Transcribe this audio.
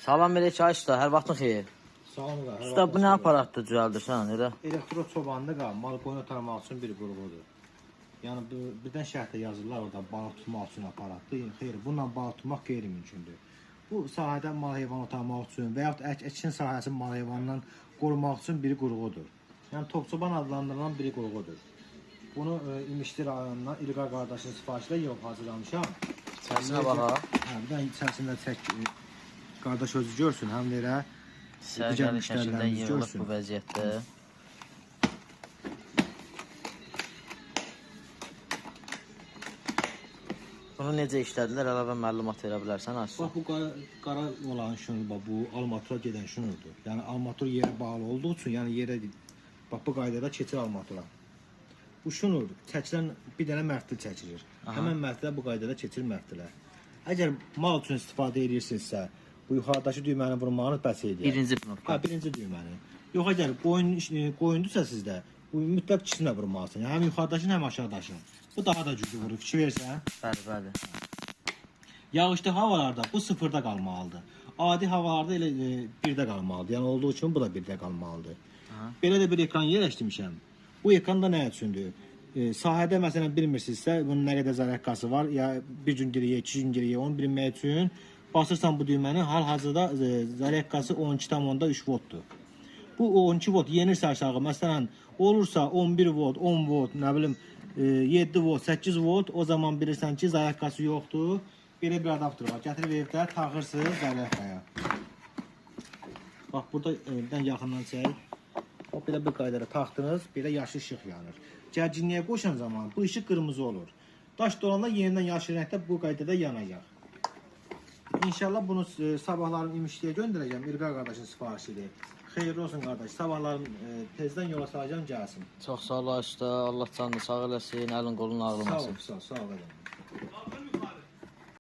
Salam verək usta, hər vaxtın xeyir. Sağ olun. Usta bu nə aparatdır düzəldirsən elə? Elektro çobanında qal, mal qoyun otarmaq üçün bir qurğudur. Yəni birdən şərtdə yazırlar orada balıq tutmaq üçün aparatdır. Xeyr, bununla balıq tutmaq qeyri-mümkündür. Bu sahədə mal heyvan otarmaq üçün və yaxud əkin sahəsini mal heyvandan qorumaq üçün bir qurğudur. Yəni topçoban adlandırılan bir qurğudur. Bunu İmişli rayonundan İlqar qardaşın sifarişlə yox hazırlamışam. İçərisinə bax ha. Hə, bir də içərisində çək qardaş özü görsün, həm də elə Sərgəli şəkildə yığılıb bu vəziyyətdə. Bunu necə işlədilər, əlavə məlumat verə bilərsən aslında. Bax bu qara olan şunur, bax bu armatura gedən şunurdur. Yəni armatur yerə bağlı olduğu üçün, yəni yerə bax bu qaydada keçir armatura. Bu şunurdur. Çəkilən bir dənə mərtəl çəkilir. Həmin mərtələ bu qaydada keçir mərtələ. Əgər mal üçün istifadə edirsinizsə, bu yuxarıdakı düyməni vurmağınız bəs edir. Birinci knopka. Ha, birinci düyməni. Yox, əgər qoyundursa sizdə, bu mütləq ikisinə vurmalısın. Yəni həm yuxarıdakını, həm aşağıdakını. Bu daha da güclü vurur. Fikir versən. Bəli, bəli. Yağışlı havalarda bu sıfırda qalmalıdır. Adi havalarda elə birdə qalmalıdır. Yəni olduğu üçün bu da birdə qalmalıdır. Belə də bir ekran yerləşdirmişəm. Bu ekranda nə üçündür? Sahədə məsələn bilmirsinizsə, bunun nə qədər zərərkası var, ya bir gün geriyə, 2 gün geriyə onu bilmək üçün basırsan bu düyməni, hal-hazırda zərərkası 12,3 voltdur. Bu 12 volt yenirsə aşağı, məsələn olursa 11 volt, 10 volt, nə bilim 7 volt, 8 volt, o zaman bilirsən ki, zərərkası yoxdur. Belə bir adapter var. Gətirib evdə taxırsınız zərərkaya. Bax burada evdən yaxından çək. O belə bir qaydada taxdınız, belə yaşıl işıq yanır. Gərginliyə qoşan zaman bu işıq qırmızı olur. Daş dolanda yenidən yaşıl rəngdə bu qaydada yanacaq. İnşallah bunu sabahların İmişliyə göndərəcəm. İlqar qardaşın sifarişidir. Xeyirli olsun qardaş. Sabahların tezdən yola salacağım gəlsin. Çox sağ ol usta. Allah canını sağ eləsin, əlin qolun ağrımasın. Sağ ol.